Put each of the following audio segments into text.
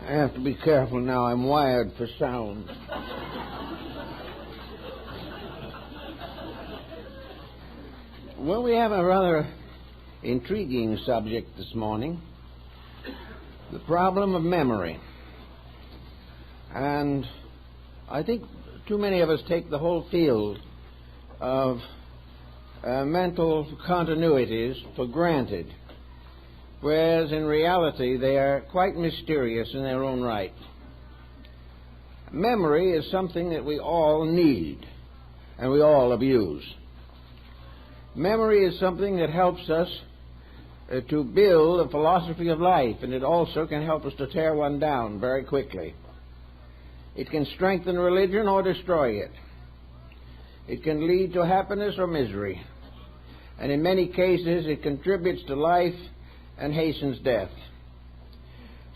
I have to be careful now. I'm wired for sound. Well, we have a rather intriguing subject this morning, the problem of memory. And I think too many of us take the whole field of mental continuities for granted, whereas in reality they are quite mysterious in their own right. Memory is something that we all need and we all abuse. Memory is something that helps us to build a philosophy of life, and it also can help us to tear one down very quickly. It can strengthen religion or destroy it. It can lead to happiness or misery. And in many cases, it contributes to life and hastens death.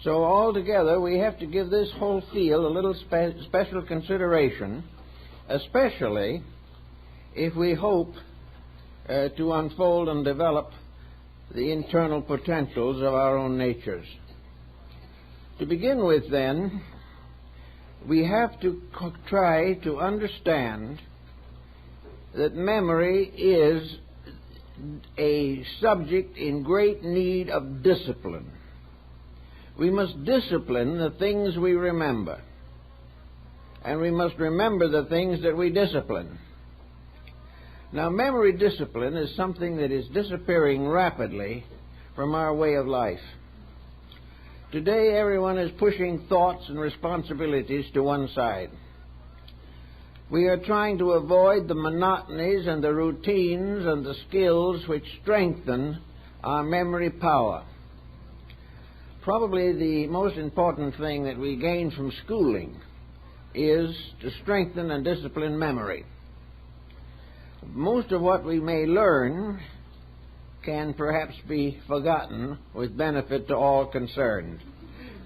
So altogether, we have to give this whole field a little special consideration, especially if we hope to unfold and develop the internal potentials of our own natures. To begin with, then, we have to try to understand that memory is a subject in great need of discipline. We must discipline the things we remember, and we must remember the things that we discipline. Now, memory discipline is something that is disappearing rapidly from our way of life. Today, everyone is pushing thoughts and responsibilities to one side. We are trying to avoid the monotonies and the routines and the skills which strengthen our memory power. Probably the most important thing that we gain from schooling is to strengthen and discipline memory. Most of what we may learn can perhaps be forgotten with benefit to all concerned.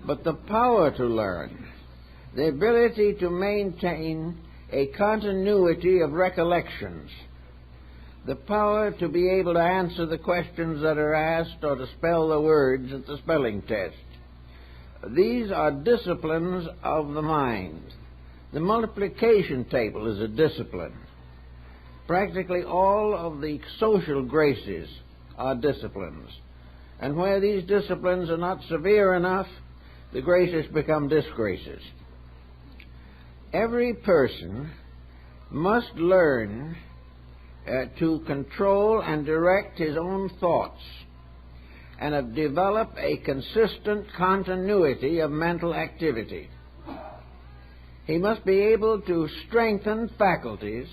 But the power to learn, the ability to maintain a continuity of recollections, the power to be able to answer the questions that are asked or to spell the words at the spelling test, these are disciplines of the mind. The multiplication table is a discipline. Practically all of the social graces are disciplines. And where these disciplines are not severe enough, the graces become disgraces. Every person must learn to control and direct his own thoughts and develop a consistent continuity of mental activity. He must be able to strengthen faculties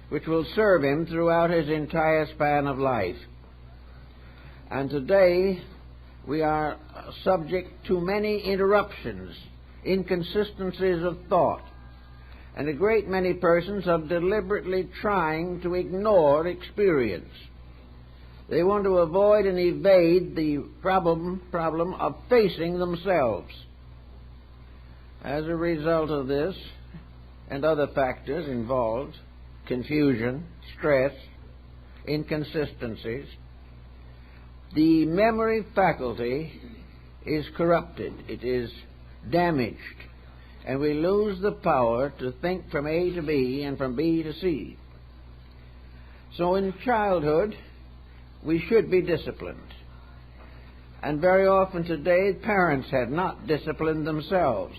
which will serve him throughout his entire span of life. And today, we are subject to many interruptions, inconsistencies of thought, and a great many persons are deliberately trying to ignore experience. They want to avoid and evade the problem of facing themselves. As a result of this, and other factors involved, confusion, stress, inconsistencies, the memory faculty is corrupted, it is damaged, and we lose the power to think from A to B and from B to C. So in childhood, we should be disciplined. And very often today, parents have not disciplined themselves.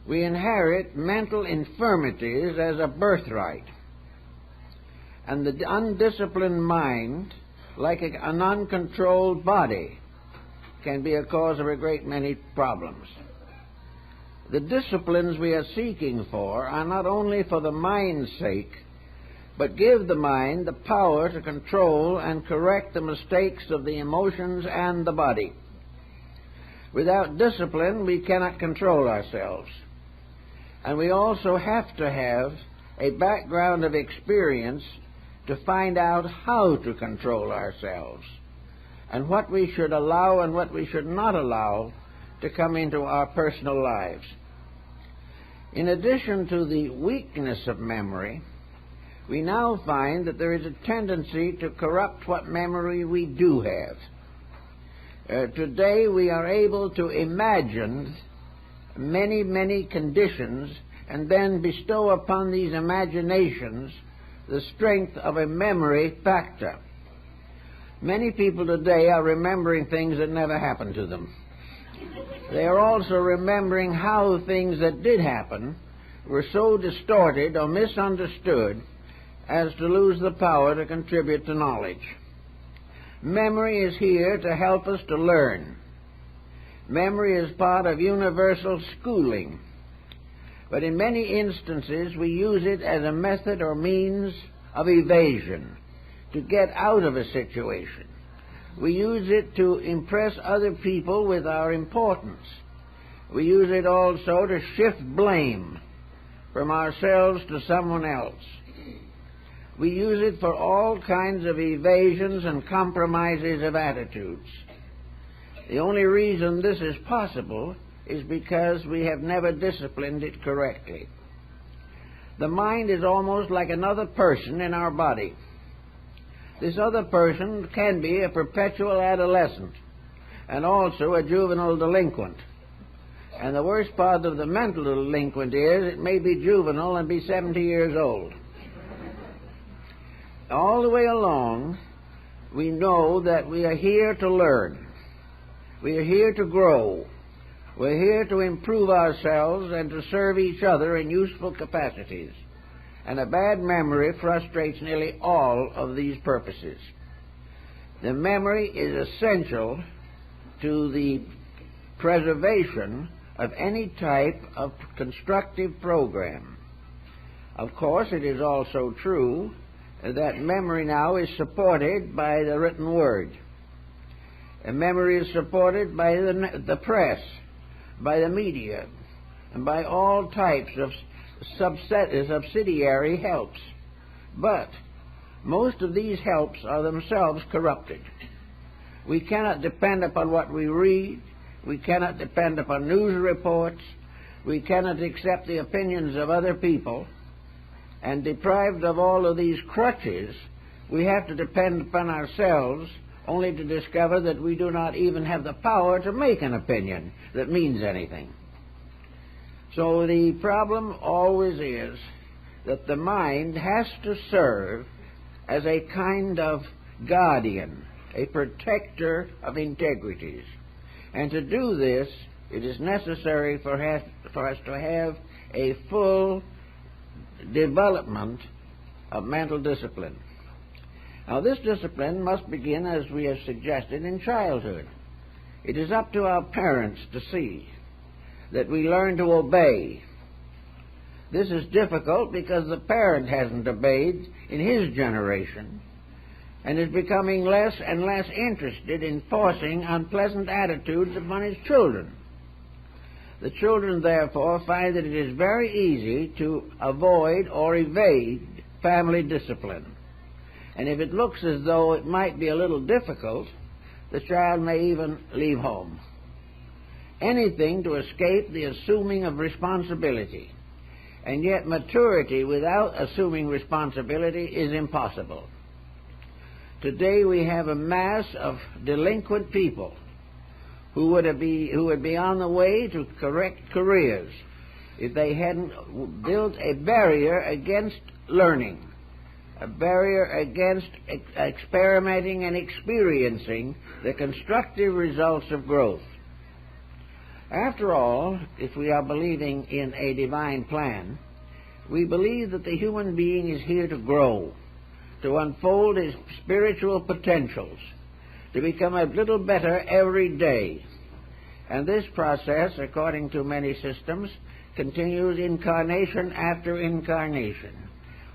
We inherit mental infirmities as a birthright. And the undisciplined mind, like an uncontrolled body, can be a cause of a great many problems. The disciplines we are seeking for are not only for the mind's sake, but give the mind the power to control and correct the mistakes of the emotions and the body. Without discipline, we cannot control ourselves. And we also have to have a background of experience to find out how to control ourselves and what we should allow and what we should not allow to come into our personal lives. In addition to the weakness of memory, we now find that there is a tendency to corrupt what memory we do have. Today we are able to imagine many, many conditions and then bestow upon these imaginations the strength of a memory factor. Many people today are remembering things that never happened to them. They are also remembering how things that did happen were so distorted or misunderstood as to lose the power to contribute to knowledge. Memory is here to help us to learn. Memory is part of universal schooling. But in many instances, we use it as a method or means of evasion, to get out of a situation. We use it to impress other people with our importance. We use it also to shift blame from ourselves to someone else. We use it for all kinds of evasions and compromises of attitudes. The only reason this is possible is because we have never disciplined it correctly. The mind is almost like another person in our body. This other person can be a perpetual adolescent and also a juvenile delinquent. And the worst part of the mental delinquent is it may be juvenile and be 70 years old. All the way along, we know that we are here to learn. We are here to grow. We're here to improve ourselves and to serve each other in useful capacities. And a bad memory frustrates nearly all of these purposes. The memory is essential to the preservation of any type of constructive program. Of course, it is also true that memory now is supported by the written word. And memory is supported by the press, by the media, and by all types of subsidiary helps. But most of these helps are themselves corrupted. We cannot depend upon what we read. We cannot depend upon news reports. We cannot accept the opinions of other people. And deprived of all of these crutches, we have to depend upon ourselves, only to discover that we do not even have the power to make an opinion that means anything. So the problem always is that the mind has to serve as a kind of guardian, a protector of integrities. And to do this, it is necessary for us to have a full development of mental discipline. Now, this discipline must begin, as we have suggested, in childhood. It is up to our parents to see that we learn to obey. This is difficult because the parent hasn't obeyed in his generation and is becoming less and less interested in forcing unpleasant attitudes upon his children. The children, therefore, find that it is very easy to avoid or evade family discipline. And if it looks as though it might be a little difficult, the child may even leave home. Anything to escape the assuming of responsibility. And yet maturity without assuming responsibility is impossible. Today we have a mass of delinquent people who would be on the way to correct careers if they hadn't built a barrier against learning, a barrier against experimenting and experiencing the constructive results of growth. After all, if we are believing in a divine plan, we believe that the human being is here to grow, to unfold his spiritual potentials, to become a little better every day. And this process, according to many systems, continues incarnation after incarnation,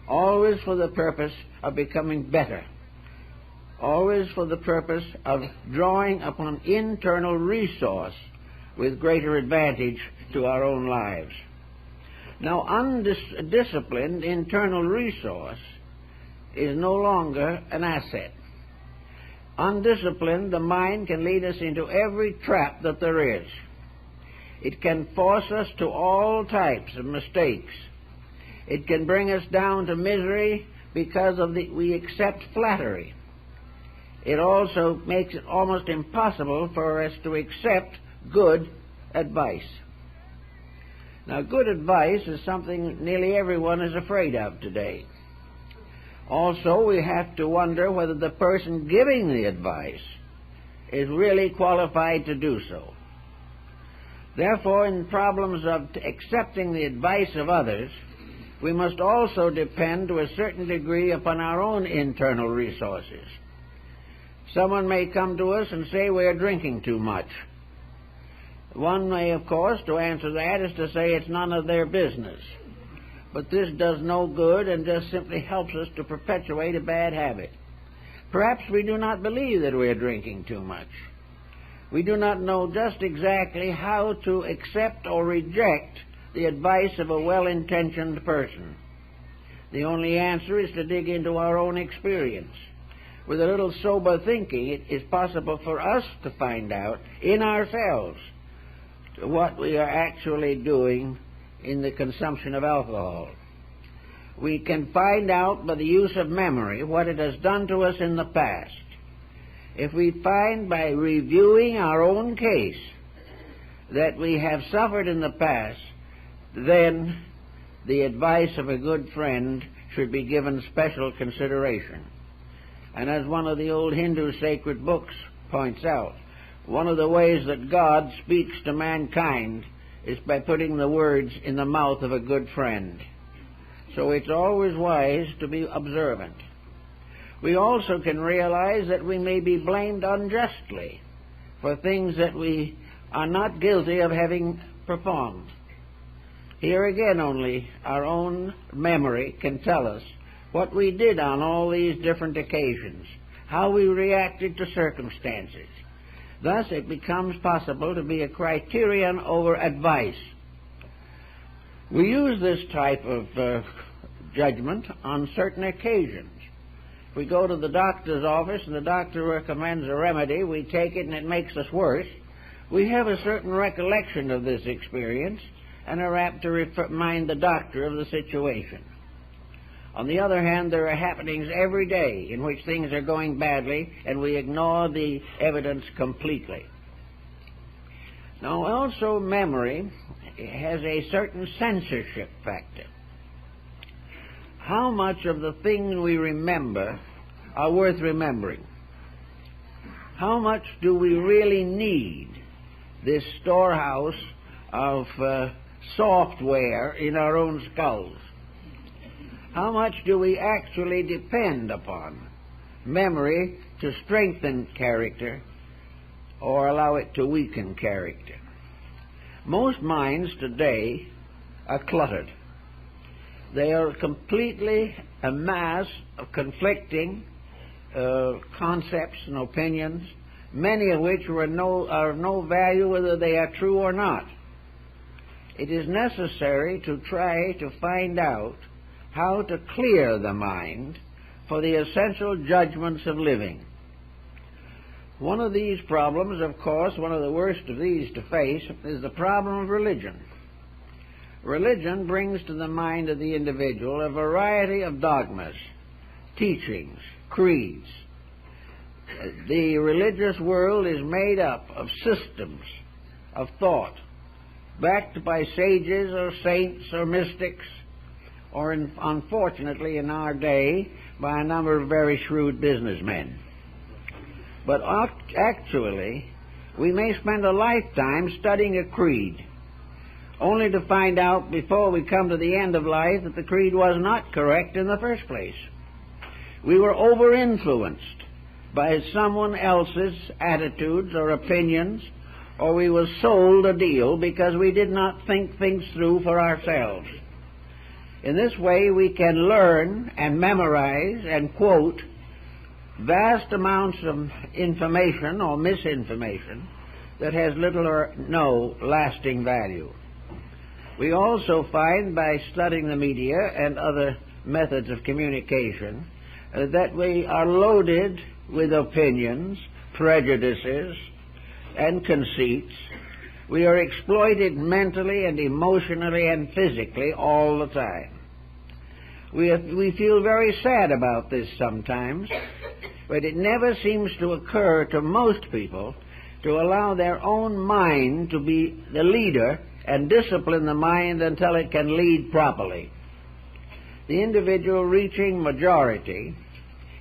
always for the purpose of becoming better, always for the purpose of drawing upon internal resource with greater advantage to our own lives. Now, undisciplined internal resource is no longer an asset. Undisciplined, the mind can lead us into every trap that there is. It can force us to all types of mistakes. It can bring us down to misery because we accept flattery. It also makes it almost impossible for us to accept good advice. Now, good advice is something nearly everyone is afraid of today. Also, we have to wonder whether the person giving the advice is really qualified to do so. Therefore, in problems of accepting the advice of others, we must also depend to a certain degree upon our own internal resources. Someone may come to us and say we are drinking too much. One way, of course, to answer that is to say it's none of their business. But this does no good and just simply helps us to perpetuate a bad habit. Perhaps we do not believe that we are drinking too much. We do not know just exactly how to accept or reject the advice of a well-intentioned person. The only answer is to dig into our own experience. With a little sober thinking, it is possible for us to find out in ourselves what we are actually doing in the consumption of alcohol. We can find out by the use of memory what it has done to us in the past. If we find by reviewing our own case that we have suffered in the past, then the advice of a good friend should be given special consideration. And as one of the old Hindu sacred books points out, one of the ways that God speaks to mankind is by putting the words in the mouth of a good friend. So it's always wise to be observant. We also can realize that we may be blamed unjustly for things that we are not guilty of having performed. Here again only our own memory can tell us what we did on all these different occasions, how we reacted to circumstances. Thus it becomes possible to be a criterion over advice. We use this type of judgment on certain occasions. If we go to the doctor's office and the doctor recommends a remedy, we take it and it makes us worse. We have a certain recollection of this experience and are apt to remind the doctor of the situation. On the other hand, there are happenings every day in which things are going badly and we ignore the evidence completely. Now, also memory has a certain censorship factor. How much of the things we remember are worth remembering? How much do we really need this storehouse of software in our own skulls? How much do we actually depend upon memory to strengthen character or allow it to weaken character? Most minds today are cluttered. They are completely a mass of conflicting concepts and opinions, many of which are of no value whether they are true or not. It is necessary to try to find out how to clear the mind for the essential judgments of living. One of these problems, of course, one of the worst of these to face, is the problem of religion. Religion brings to the mind of the individual a variety of dogmas, teachings, creeds. The religious world is made up of systems of thought, backed by sages or saints or mystics, or unfortunately in our day, by a number of very shrewd businessmen. But actually, we may spend a lifetime studying a creed, only to find out before we come to the end of life that the creed was not correct in the first place. We were over-influenced by someone else's attitudes or opinions, or we were sold a deal because we did not think things through for ourselves. In this way, we can learn and memorize and quote vast amounts of information or misinformation that has little or no lasting value. We also find by studying the media and other methods of communication that we are loaded with opinions, prejudices, and conceits. We are exploited mentally and emotionally and physically all the time. We feel very sad about this sometimes, but it never seems to occur to most people to allow their own mind to be the leader and discipline the mind until it can lead properly. The individual reaching majority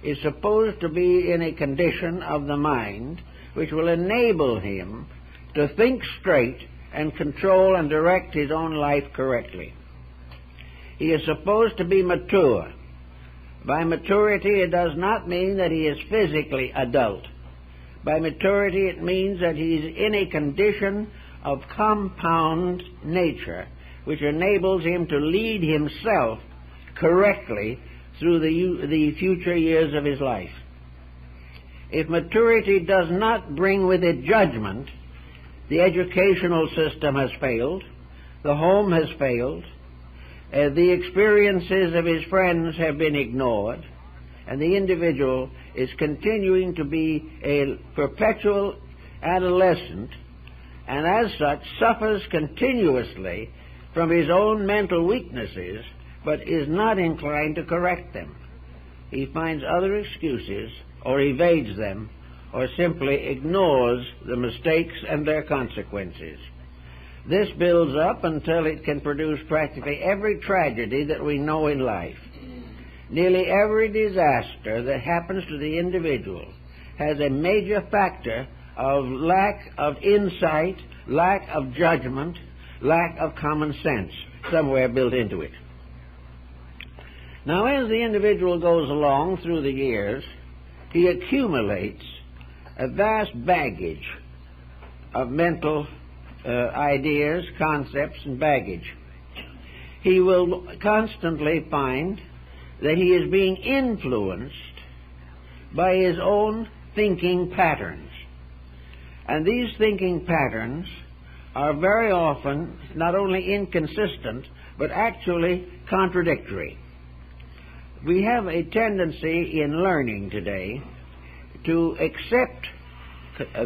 is supposed to be in a condition of the mind which will enable him to think straight and control and direct his own life correctly. He is supposed to be mature. By maturity, it does not mean that he is physically adult. By maturity, it means that he is in a condition of compound nature which enables him to lead himself correctly through the future years of his life. If maturity does not bring with it judgment, the educational system has failed, the home has failed, the experiences of his friends have been ignored, and the individual is continuing to be a perpetual adolescent, and as such suffers continuously from his own mental weaknesses, but is not inclined to correct them. He finds other excuses, or evades them, or simply ignores the mistakes and their consequences. This builds up until it can produce practically every tragedy that we know in life. Nearly every disaster that happens to the individual has a major factor of lack of insight, lack of judgment, lack of common sense somewhere built into it. Now, as the individual goes along through the years, he accumulates a vast baggage of mental ideas, concepts, and baggage. He will constantly find that he is being influenced by his own thinking patterns. And these thinking patterns are very often not only inconsistent, but actually contradictory. We have a tendency in learning today to accept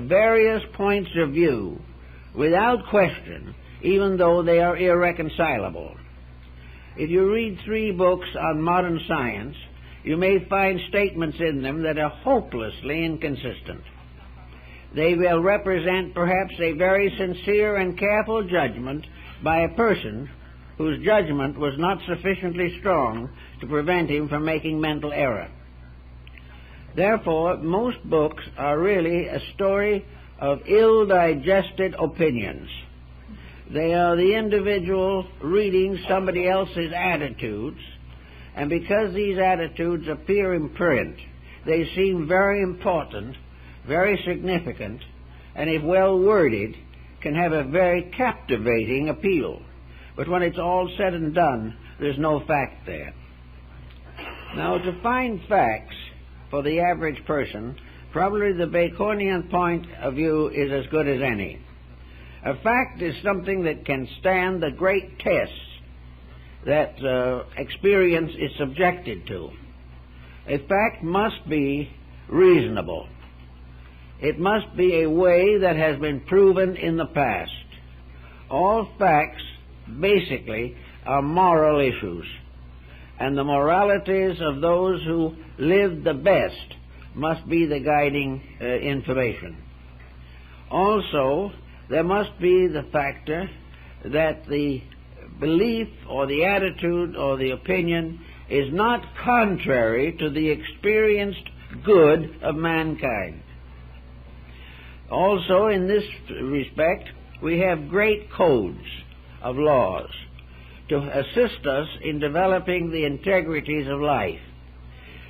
various points of view without question, even though they are irreconcilable. If you read 3 books on modern science, you may find statements in them that are hopelessly inconsistent. They will represent perhaps a very sincere and careful judgment by a person whose judgment was not sufficiently strong to prevent him from making mental error. Therefore, most books are really a story of ill-digested opinions. They are the individual reading somebody else's attitudes, and because these attitudes appear in print, they seem very important, very significant, and if well worded, can have a very captivating appeal. But when it's all said and done, there's no fact there. Now, to find facts for the average person, probably the Baconian point of view is as good as any. A fact is something that can stand the great tests that experience is subjected to. A fact must be reasonable. It must be a way that has been proven in the past. All facts, basically, are moral issues, and the moralities of those who lived the best must be the guiding information. Also, there must be the factor that the belief or the attitude or the opinion is not contrary to the experienced good of mankind. Also, in this respect, we have great codes of laws to assist us in developing the integrities of life.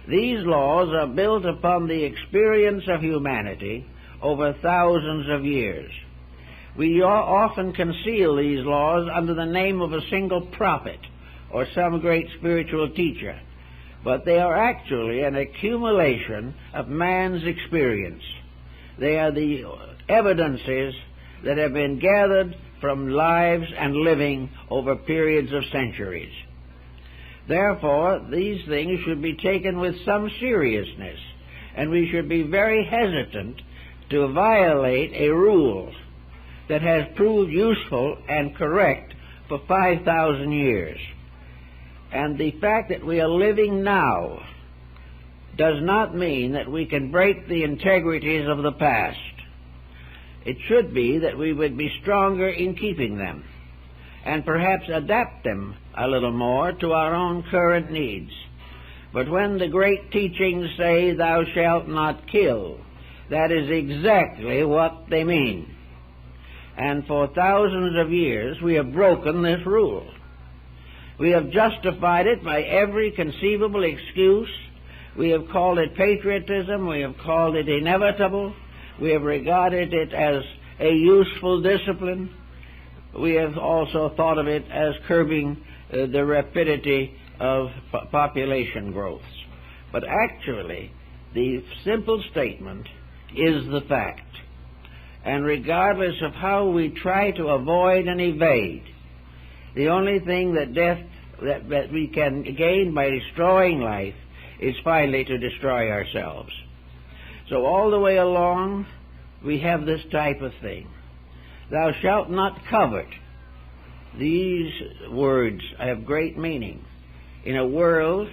These laws are built upon the experience of humanity over thousands of years. We often conceal these laws under the name of a single prophet or some great spiritual teacher, but they are actually an accumulation of man's experience. They are the evidences that have been gathered from lives and living over periods of centuries. Therefore, these things should be taken with some seriousness, and we should be very hesitant to violate a rule that has proved useful and correct for 5,000 years. And the fact that we are living now does not mean that we can break the integrities of the past. It should be that we would be stronger in keeping them. and perhaps adapt them a little more to our own current needs. But when the great teachings say, "Thou shalt not kill," that is exactly what they mean. And for thousands of years we have broken this rule. We have justified it by every conceivable excuse. We have called it patriotism. We have called it inevitable. We have regarded it as a useful discipline. We have also thought of it as curbing the rapidity of population growth. But actually, the simple statement is the fact. And regardless of how we try to avoid and evade, the only thing that we can gain by destroying life is finally to destroy ourselves. So all the way along, we have this type of thing. Thou shalt not covet. These words have great meaning. In a world,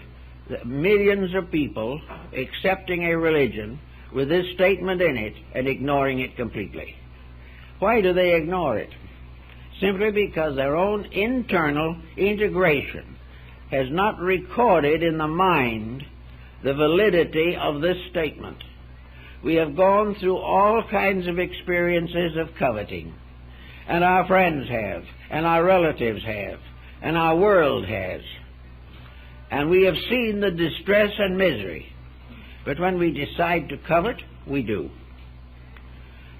millions of people accepting a religion with this statement in it and ignoring it completely. Why do they ignore it? Simply because their own internal integration has not recorded in the mind the validity of this statement. We have gone through all kinds of experiences of coveting, and our friends have, and our relatives have, and our world has. And we have seen the distress and misery. But when we decide to covet, we do.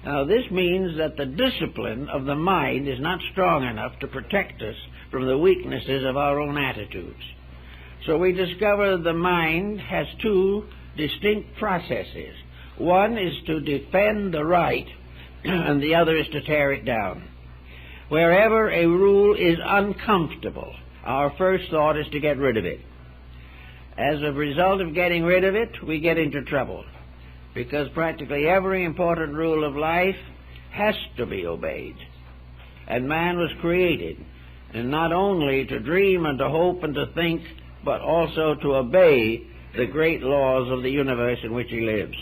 Now, this means that the discipline of the mind is not strong enough to protect us from the weaknesses of our own attitudes. So we discover the mind has two distinct processes. One is to defend the right, and the other is to tear it down. Wherever a rule is uncomfortable, our first thought is to get rid of it. As a result of getting rid of it, we get into trouble, because practically every important rule of life has to be obeyed. And man was created, and not only to dream and to hope and to think, but also to obey the great laws of the universe in which he lives.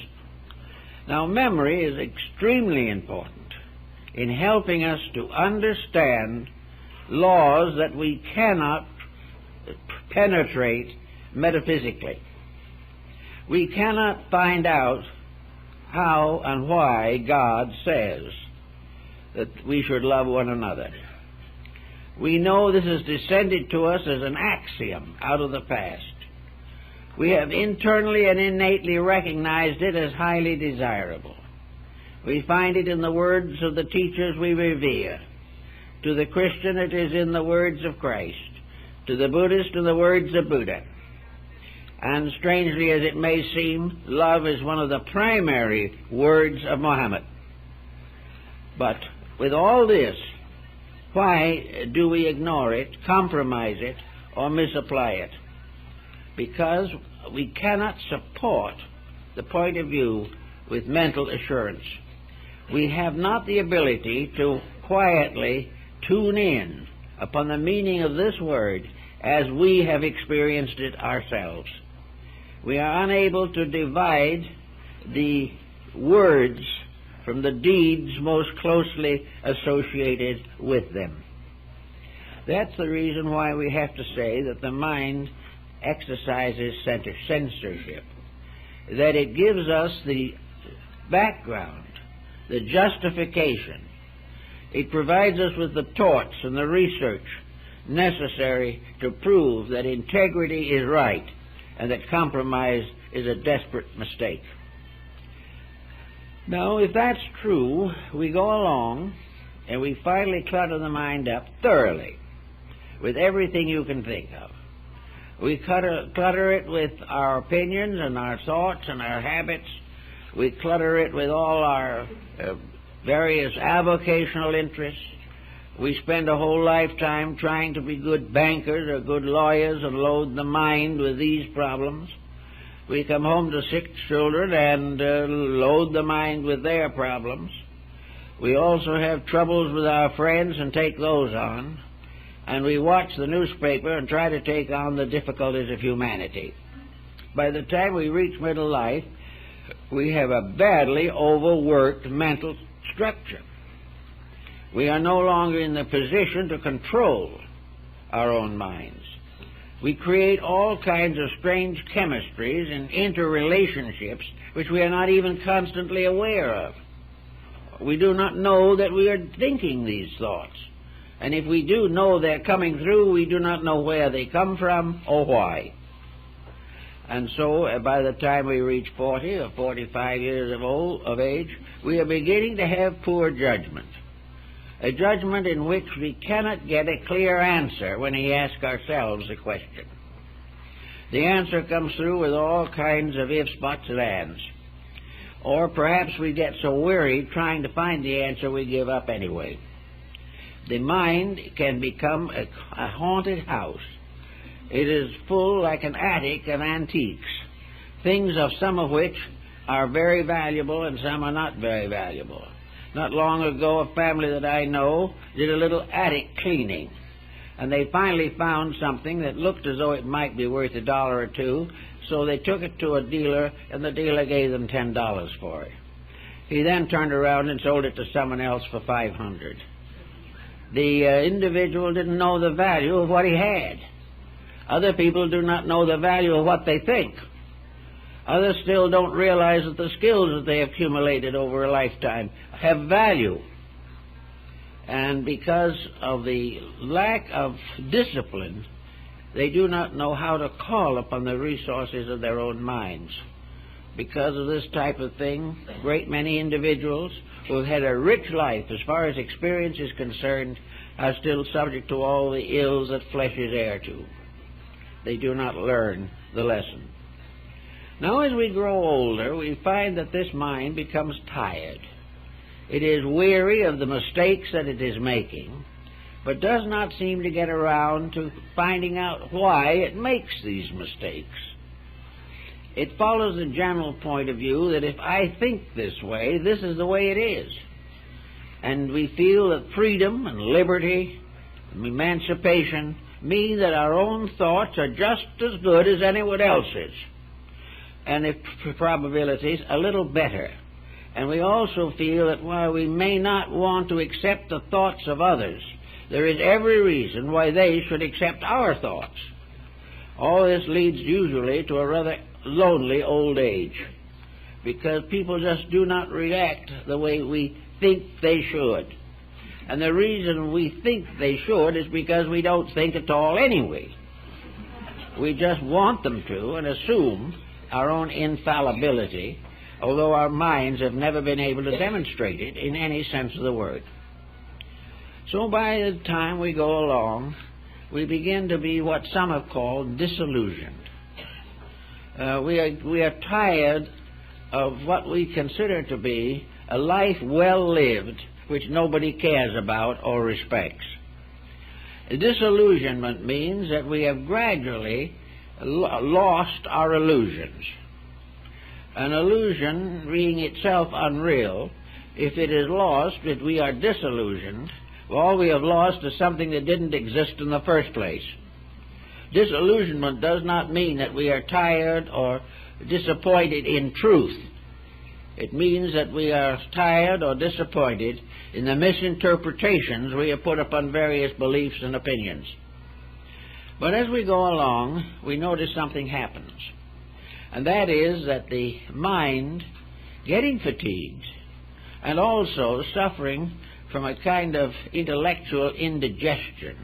Now, memory is extremely important in helping us to understand laws that we cannot penetrate metaphysically. We cannot find out how and why God says that we should love one another. We know this has descended to us as an axiom out of the past. We have internally and innately recognized it as highly desirable. We find it in the words of the teachers we revere. To the Christian, it is in the words of Christ. To the Buddhist, in the words of Buddha. And strangely as it may seem, love is one of the primary words of Muhammad. But with all this, why do we ignore it, compromise it, or misapply it? Because we cannot support the point of view with mental assurance. We have not the ability to quietly tune in upon the meaning of this word as we have experienced it ourselves. We are unable to divide the words from the deeds most closely associated with them. That's the reason why we have to say that the mind exercises censorship, that it gives us the background, the justification. It provides us with the torch and the research necessary to prove that integrity is right and that compromise is a desperate mistake. Now, if that's true, we go along and we finally clutter the mind up thoroughly with everything you can think of. We clutter it with our opinions and our thoughts and our habits. We clutter it with all our various avocational interests. We spend a whole lifetime trying to be good bankers or good lawyers and load the mind with these problems. We come home to sick children and load the mind with their problems. We also have troubles with our friends and take those on. And we watch the newspaper and try to take on the difficulties of humanity. By the time we reach middle life, we have a badly overworked mental structure. We are no longer in the position to control our own minds. We create all kinds of strange chemistries and interrelationships which we are not even constantly aware of. We do not know that we are thinking these thoughts. And if we do know they're coming through, we do not know where they come from or why. And so, by the time we reach 40 or 45 years of age, we are beginning to have poor judgment. A judgment in which we cannot get a clear answer when we ask ourselves a question. The answer comes through with all kinds of ifs, buts, and ands. Or perhaps we get so weary trying to find the answer we give up anyway. The mind can become a haunted house. It is full like an attic of antiques, things of some of which are very valuable and some are not very valuable. Not long ago, a family that I know did a little attic cleaning, and they finally found something that looked as though it might be worth $1 or $2, so they took it to a dealer, and the dealer gave them $10 for it. He then turned around and sold it to someone else for $500. The individual didn't know the value of what he had. Other people do not know the value of what they think. Others still don't realize that the skills that they accumulated over a lifetime have value. And because of the lack of discipline, they do not know how to call upon the resources of their own minds. Because of this type of thing, a great many individuals who have had a rich life as far as experience is concerned are still subject to all the ills that flesh is heir to. They do not learn the lesson. Now, as we grow older, we find that this mind becomes tired. It is weary of the mistakes that it is making, but does not seem to get around to finding out why it makes these mistakes. It follows the general point of view that if I think this way, this is the way it is. And we feel that freedom and liberty and emancipation mean that our own thoughts are just as good as anyone else's, and if probabilities a little better. And we also feel that while we may not want to accept the thoughts of others, there is every reason why they should accept our thoughts. All this leads usually to a rather lonely old age, because people just do not react the way we think they should. And the reason we think they should is because we don't think at all anyway. We just want them to and assume our own infallibility, although our minds have never been able to demonstrate it in any sense of the word. So by the time we go along, we begin to be what some have called disillusioned. We are tired of what we consider to be a life well lived, which nobody cares about or respects. Disillusionment means that we have gradually lost our illusions. An illusion being itself unreal, if it is lost, if we are disillusioned, all we have lost is something that didn't exist in the first place. Disillusionment does not mean that we are tired or disappointed in truth. It means that we are tired or disappointed in the misinterpretations we have put upon various beliefs and opinions. But as we go along, we notice something happens. And that is that the mind, getting fatigued, and also suffering from a kind of intellectual indigestion,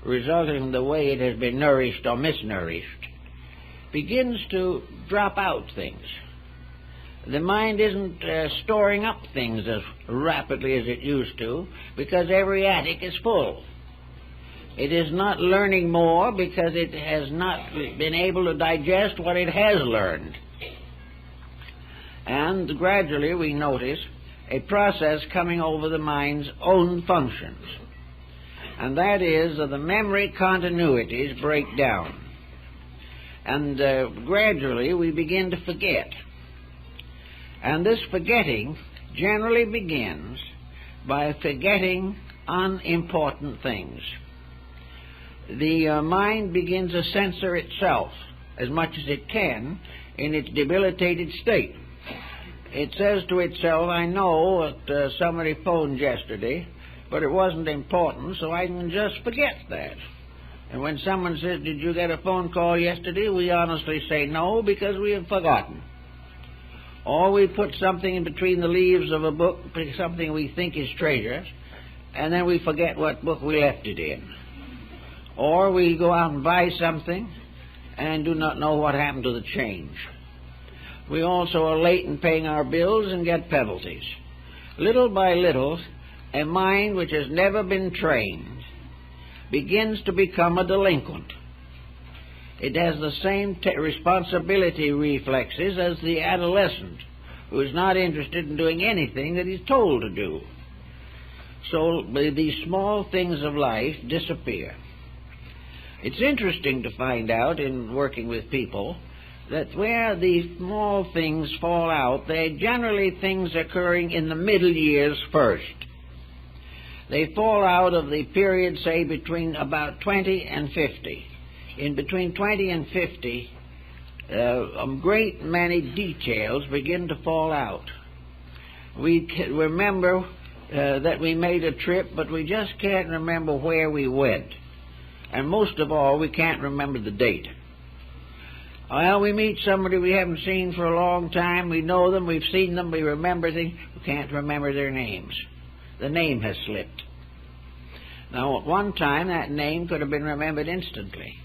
resulting from the way it has been nourished or misnourished, begins to drop out things. The mind isn't storing up things as rapidly as it used to, because every attic is full. It is not learning more because it has not been able to digest what it has learned. And gradually we notice a process coming over the mind's own functions. And that is that the memory continuities break down. And gradually we begin to forget. And this forgetting generally begins by forgetting unimportant things. The mind begins to censor itself as much as it can in its debilitated state. It says to itself, I know that somebody phoned yesterday but it wasn't important, so I can just forget that. And when someone says, "Did you get a phone call yesterday?" we honestly say no, because we have forgotten. Or we put something in between the leaves of a book, something we think is treasure, and then we forget what book we left it in. Or we go out and buy something and do not know what happened to the change. We also are late in paying our bills and get penalties. Little by little, a mind which has never been trained begins to become a delinquent. It has the same responsibility reflexes as the adolescent, who is not interested in doing anything that he's told to do. So these small things of life disappear. It's interesting to find out in working with people that where these small things fall out, they're generally things occurring in the middle years first. They fall out of the period, say, between about 20 and 50. In between 20 and 50, a great many details begin to fall out. We remember that we made a trip, but we just can't remember where we went. And most of all, we can't remember the date. Well, we meet somebody we haven't seen for a long time. We know them, we've seen them, we remember things. We can't remember their names. The name has slipped. Now, at one time, that name could have been remembered instantly.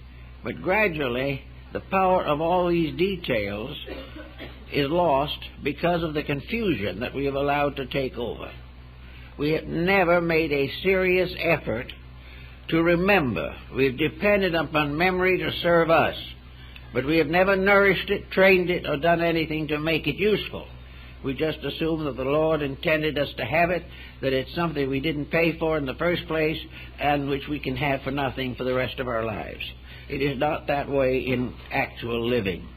But gradually, the power of all these details is lost because of the confusion that we have allowed to take over. We have never made a serious effort to remember. We've depended upon memory to serve us, but we have never nourished it, trained it, or done anything to make it useful. We just assume that the Lord intended us to have it, that it's something we didn't pay for in the first place, and which we can have for nothing for the rest of our lives. It is not that way in actual living.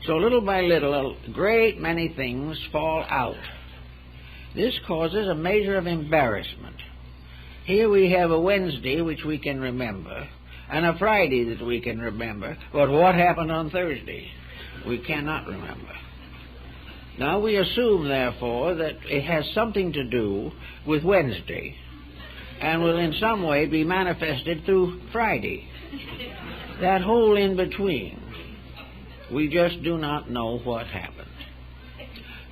So little by little, a great many things fall out. This causes a measure of embarrassment. Here we have a Wednesday which we can remember, and a Friday that we can remember, but what happened on Thursday? We cannot remember. Now we assume, therefore, that it has something to do with Wednesday, and will in some way be manifested through Friday. That whole in-between, we just do not know what happened.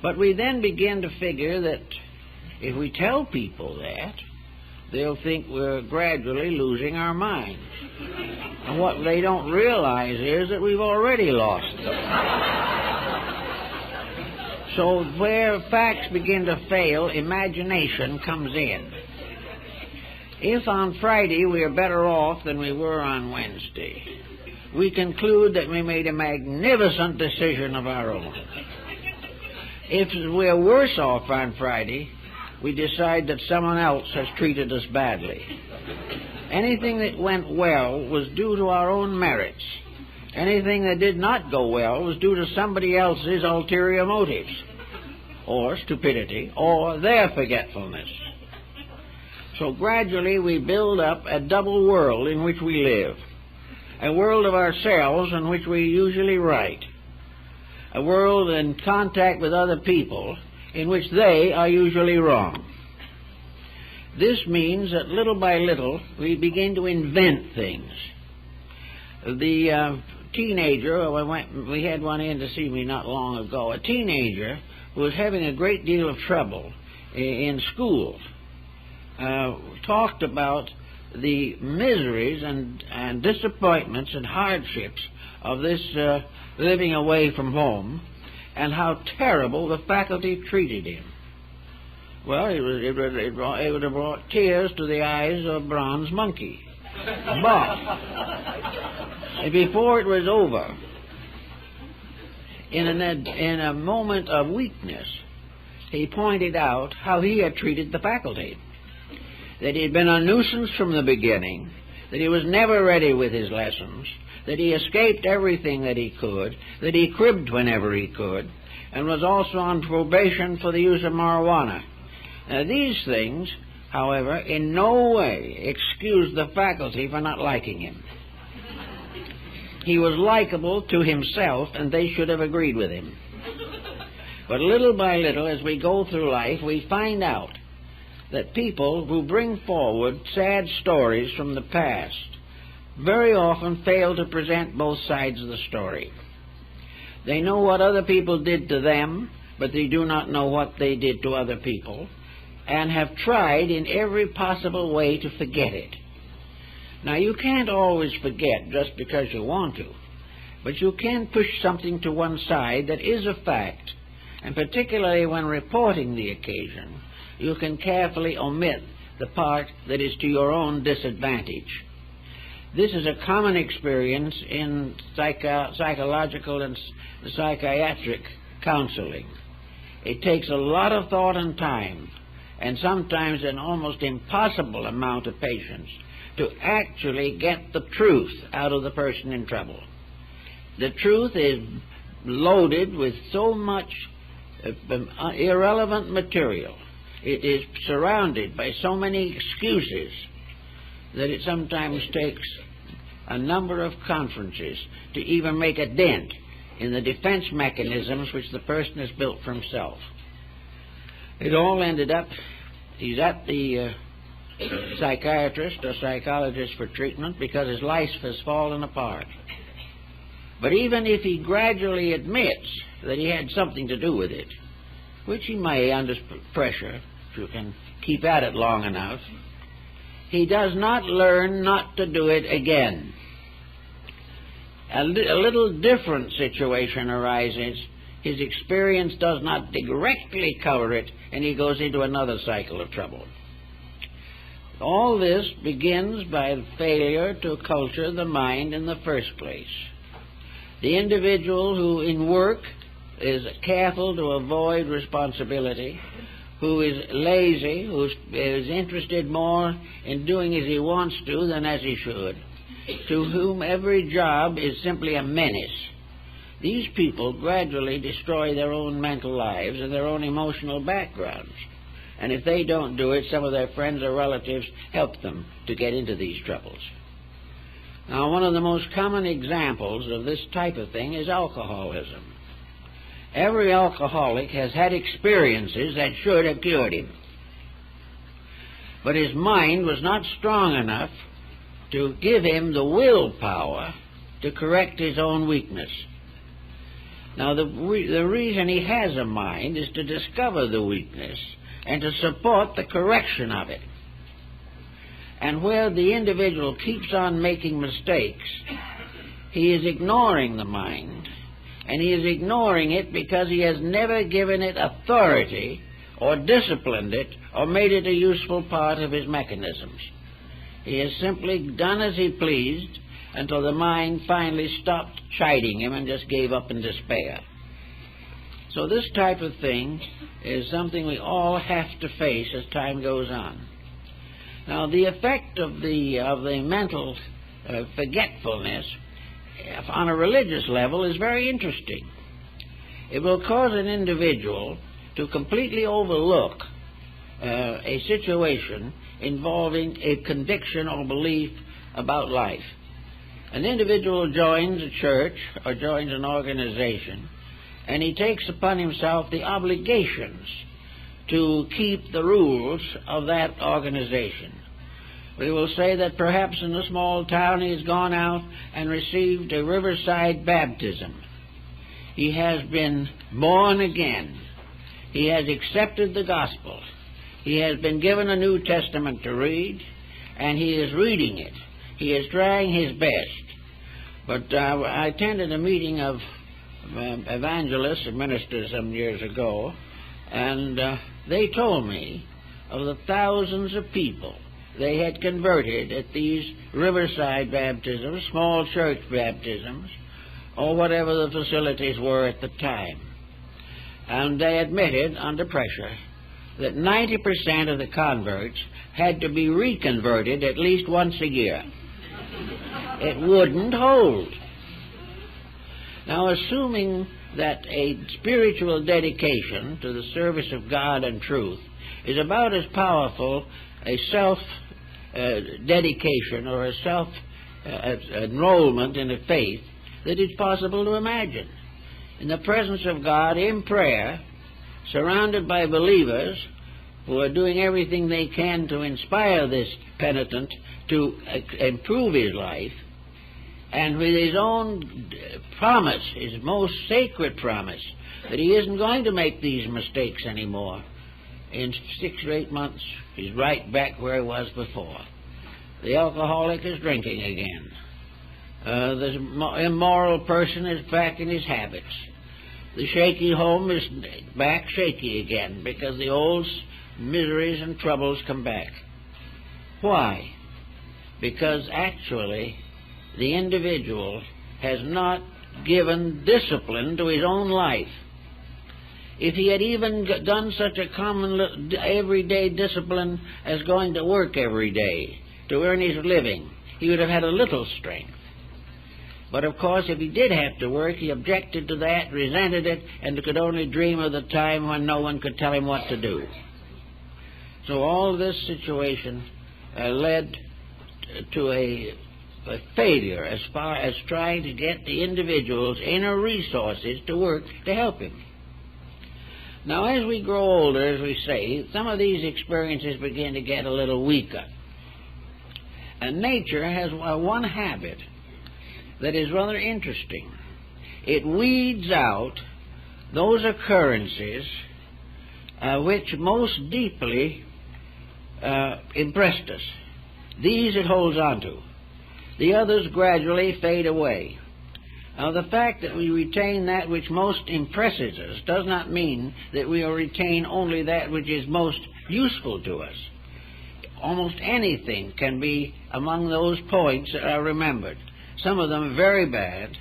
But we then begin to figure that if we tell people that, they'll think we're gradually losing our minds. And what they don't realize is that we've already lost them. So where facts begin to fail, imagination comes in. If on Friday we are better off than we were on Wednesday, we conclude that we made a magnificent decision of our own. If we're worse off on Friday, we decide that someone else has treated us badly. Anything that went well was due to our own merits. Anything that did not go well was due to somebody else's ulterior motives, or stupidity, or their forgetfulness. So gradually we build up a double world in which we live. A world of ourselves in which we usually write. A world in contact with other people in which they are usually wrong. This means that little by little we begin to invent things. The teenager, we had one in to see me not long ago, a teenager who was having a great deal of trouble in school, talked about the miseries and disappointments and hardships of this living away from home, and how terrible the faculty treated him. Well, it would have brought tears to the eyes of a bronze monkey. But before it was over, in a moment of weakness, he pointed out how he had treated the faculty. That he had been a nuisance from the beginning, that he was never ready with his lessons, that he escaped everything that he could, that he cribbed whenever he could, and was also on probation for the use of marijuana. Now, these things, however, in no way excused the faculty for not liking him. He was likable to himself, and they should have agreed with him. But little by little, as we go through life, we find out that people who bring forward sad stories from the past very often fail to present both sides of the story. They know what other people did to them, but they do not know what they did to other people, and have tried in every possible way to forget it. Now, you can't always forget just because you want to, but you can push something to one side that is a fact, and particularly when reporting the occasion, you can carefully omit the part that is to your own disadvantage. This is a common experience in psychological and psychiatric counseling. It takes a lot of thought and time, and sometimes an almost impossible amount of patience, to actually get the truth out of the person in trouble. The truth is loaded with so much irrelevant material. It is surrounded by so many excuses that it sometimes takes a number of conferences to even make a dent in the defense mechanisms which the person has built for himself. It all ended up, he's at the psychiatrist or psychologist for treatment because his life has fallen apart. But even if he gradually admits that he had something to do with it, which he may under pressure, if you can keep at it long enough, he does not learn not to do it again. A little different situation arises. His experience does not directly cover it, and he goes into another cycle of trouble. All this begins by the failure to culture the mind in the first place. The individual who in work is careful to avoid responsibility, who is lazy, who is interested more in doing as he wants to than as he should, to whom every job is simply a menace. These people gradually destroy their own mental lives and their own emotional backgrounds. And if they don't do it, some of their friends or relatives help them to get into these troubles. Now, one of the most common examples of this type of thing is alcoholism. Every alcoholic has had experiences that should have cured him. But his mind was not strong enough to give him the willpower to correct his own weakness. Now, the reason he has a mind is to discover the weakness and to support the correction of it. And where the individual keeps on making mistakes, he is ignoring the mind, and he is ignoring it because he has never given it authority or disciplined it or made it a useful part of his mechanisms. He has simply done as he pleased until the mind finally stopped chiding him and just gave up in despair. So this type of thing is something we all have to face as time goes on. Now, the effect of the mental forgetfulness on a religious level is very interesting. It will cause an individual to completely overlook a situation involving a conviction or belief about life. An individual joins a church or joins an organization, and he takes upon himself the obligations to keep the rules of that organization. We will say that perhaps in a small town he has gone out and received a riverside baptism. He has been born again. He has accepted the gospel. He has been given a New Testament to read, and he is reading it. He is trying his best. But I attended a meeting of evangelists and ministers some years ago, and they told me of the thousands of people they had converted at these riverside baptisms, small church baptisms, or whatever the facilities were at the time. And they admitted under pressure that 90% of the converts had to be reconverted at least once a year. It wouldn't hold. Now, assuming that a spiritual dedication to the service of God and truth is about as powerful a self-dedication or a self-enrollment in a faith that it's possible to imagine. In the presence of God, in prayer, surrounded by believers who are doing everything they can to inspire this penitent to improve his life, and with his own promise, his most sacred promise, that he isn't going to make these mistakes anymore, in 6 or 8 months he's right back where he was before. The alcoholic is drinking again. The immoral person is back in his habits. The shaky home is back shaky again because the old miseries and troubles come back. Why? Because actually the individual has not given discipline to his own life. If he had even done such a common everyday discipline as going to work every day to earn his living, he would have had a little strength. But of course, if he did have to work, he objected to that, resented it, and could only dream of the time when no one could tell him what to do. So all this situation led to a failure as far as trying to get the individual's inner resources to work to help him. Now, as we grow older, as we say, some of these experiences begin to get a little weaker. And nature has one habit that is rather interesting. It weeds out those occurrences which most deeply impressed us. These it holds on to. The others gradually fade away. Now, the fact that we retain that which most impresses us does not mean that we will retain only that which is most useful to us. Almost anything can be among those points that are remembered. Some of them are very bad.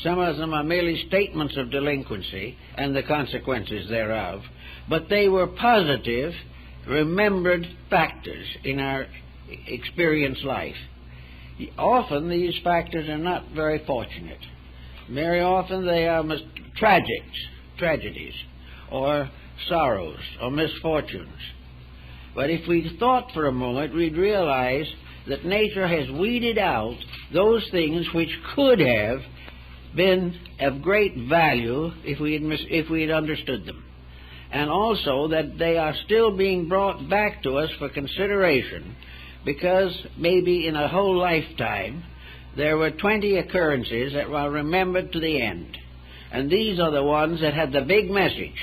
Some of them are merely statements of delinquency and the consequences thereof. But they were positive, remembered factors in our experienced life. Often these factors are not very fortunate. Very often they are tragedies, or sorrows, or misfortunes. But if we thought for a moment, we'd realize that nature has weeded out those things which could have been of great value if we had understood them. And also that they are still being brought back to us for consideration, because maybe in a whole lifetime there were 20 occurrences that were remembered to the end. And these are the ones that had the big message,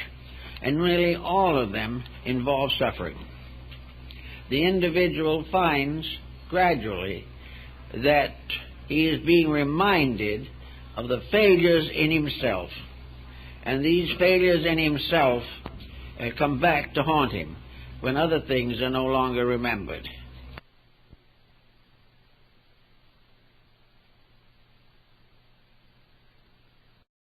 and really all of them involve suffering. The individual finds gradually that he is being reminded of the failures in himself. And these failures in himself come back to haunt him when other things are no longer remembered.